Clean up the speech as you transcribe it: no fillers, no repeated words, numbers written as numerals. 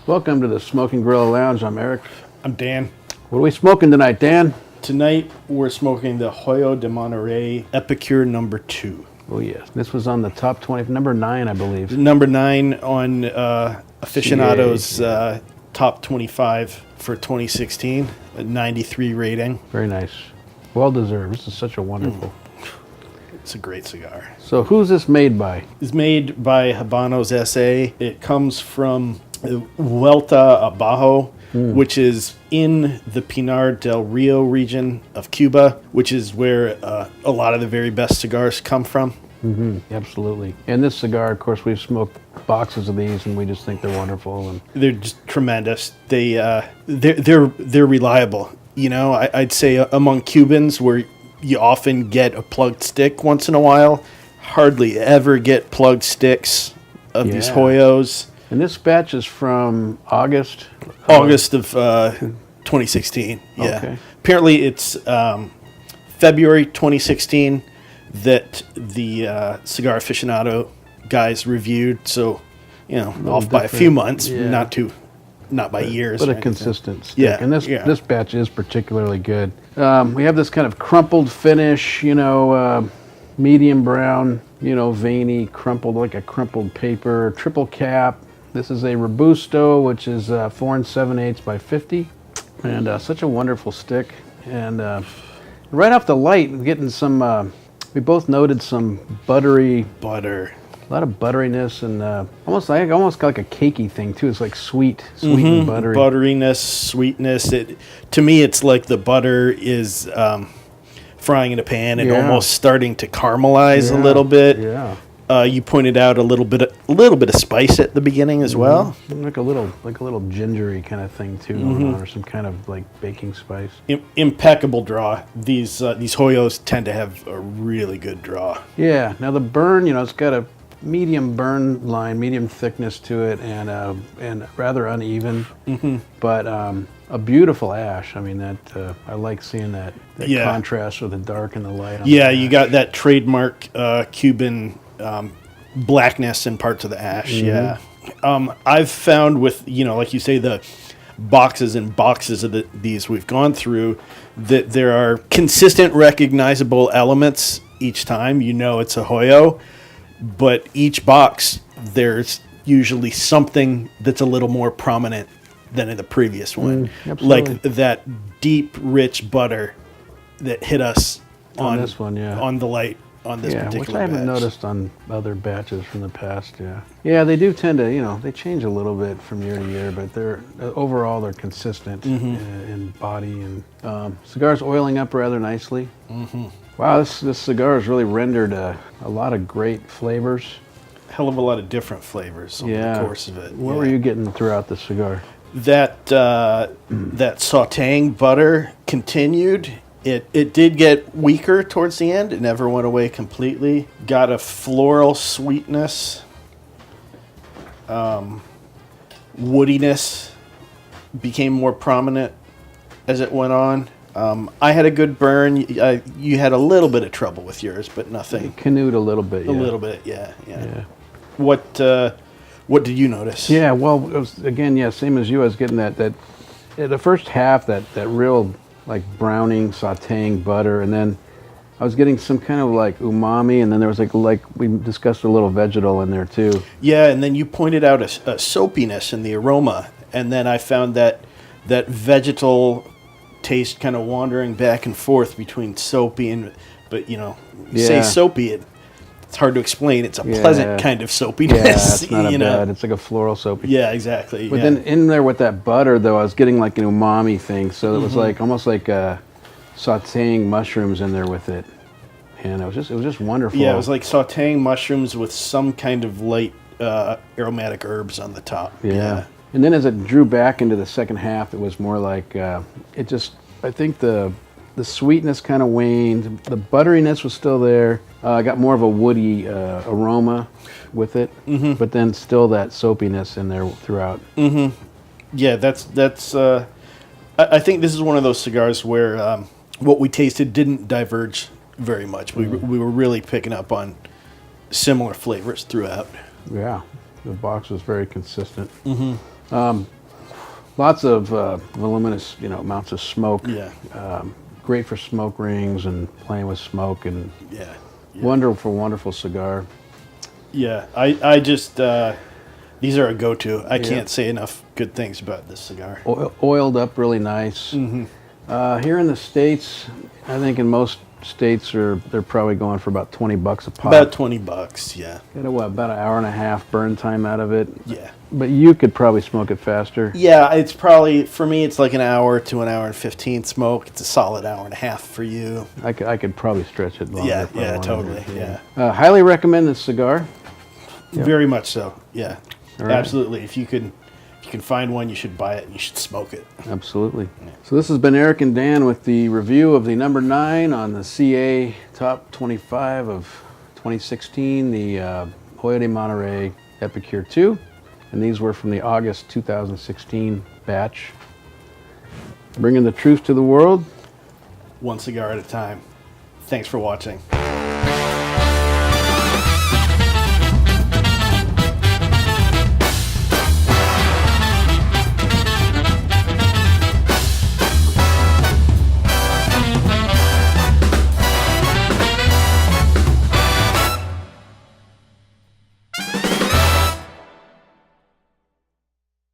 Welcome to the Smoking Gorilla Lounge. I'm Eric. I'm Dan. What are we smoking tonight, Dan? Tonight we're smoking the Hoyo de Monterrey Epicure number 2. Oh yes, this was on the top 20, number 9, I believe. Number 9 on Aficionado's top 25 for 2016, a 93 rating. Very nice. Well deserved. This is such a wonderful. It's a great cigar. So who's this made by? It's made by Habanos SA. It comes from Vuelta Abajo, which is in the Pinar del Rio region of Cuba, which is where a lot of the very best cigars come from. Mm-hmm. Absolutely. And this cigar, of course, we've smoked boxes of these, and we just think they're wonderful. And they're just tremendous. They're reliable. You know, I'd say among Cubans, where you often get a plugged stick once in a while, hardly ever get plugged sticks of these Hoyos. And this batch is from August of 2016. Yeah. Okay. Apparently, it's February 2016 that the Cigar Aficionado guys reviewed. So, you know, off by a few months, not by years. But a consistent stick. Yeah. And this batch is particularly good. We have this kind of crumpled finish, medium brown, veiny, crumpled like a crumpled paper, triple cap. This is a Robusto, which is 4 7/8 by 50, and such a wonderful stick. And right off the light, we're getting some. We both noted some butter, a lot of butteriness, and almost got like a cakey thing too. It's like sweet and buttery. Butteriness, sweetness. To me, it's like the butter is frying in a pan and almost starting to caramelize a little bit. Yeah. You pointed out a little bit of spice at the beginning as well, like a little gingery kind of thing too, or some kind of like baking spice. Impeccable draw. These Hoyos tend to have a really good draw. Yeah. Now the burn, it's got a medium burn line, medium thickness to it, and rather uneven, but a beautiful ash. I mean, that I like seeing that contrast with the dark and the light. You got that trademark Cuban blackness in parts of the ash. Yeah. I've found with, like you say, the boxes and boxes of these we've gone through, that there are consistent recognizable elements each time. It's a Hoyo, but each box there's usually something that's a little more prominent than in the previous one. Like that deep, rich butter that hit us on this one, on the light. On this particular which I haven't batch. noticed on other batches from the past. Yeah, they do tend to, they change a little bit from year to year, but overall they're consistent in body, and cigar's oiling up rather nicely. Wow, this cigar has really rendered a lot of great flavors. Hell of a lot of different flavors over the course of it. What were you getting throughout the cigar? That sautéing butter continued. It did get weaker towards the end. It never went away completely. Got a floral sweetness, woodiness became more prominent as it went on. I had a good burn. You had a little bit of trouble with yours, but nothing. It canoed a little bit. A little bit, yeah. What did you notice? Yeah, well, it was, again, same as you. I was getting that the first half, that real like browning, sautéing butter, and then I was getting some kind of like umami, and then there was like we discussed a little vegetal in there too. Yeah, and then you pointed out a soapiness in the aroma, and then I found that vegetal taste kind of wandering back and forth between soapy but say soapy, it's hard to explain. It's a pleasant kind of soapiness. Yeah, it's not bad. It's like a floral soapy. Yeah, exactly. But then in there with that butter, though, I was getting like an umami thing. So it was like almost like sautéing mushrooms in there with it, and it was just wonderful. Yeah, it was like sautéing mushrooms with some kind of light aromatic herbs on the top. Yeah. And then as it drew back into the second half, it was more like I think the sweetness kind of waned. The butteriness was still there. I got more of a woody aroma with it, but then still that soapiness in there throughout. Yeah, that's. I think this is one of those cigars where what we tasted didn't diverge very much. We were really picking up on similar flavors throughout. Yeah, the box was very consistent. Lots of voluminous, amounts of smoke. Yeah. Great for smoke rings and playing with smoke, and Yeah. wonderful, wonderful cigar. Yeah. I just these are a go-to. I can't say enough good things about this cigar. Oiled up really nice. Here in the States, I think in most states they're probably going for about $20 a pop. About $20. Yeah. Get about an hour and a half burn time out of it. Yeah. But you could probably smoke it faster. Yeah, it's probably, for me, it's like an hour to an hour and 15 smoke. It's a solid hour and a half for you. I could probably stretch it longer. Yeah, if I yeah, wanted totally, to. yeah. Highly recommend this cigar. Yep. Very much so, yeah. All right. Absolutely. If you can find one, you should buy it and you should smoke it. Absolutely. Yeah. So this has been Eric and Dan with the review of the number 9 on the CA Top 25 of 2016, the Hoyo de Monterrey Epicure 2. And these were from the August 2016 batch. Bringing the truth to the world. One cigar at a time. Thanks for watching.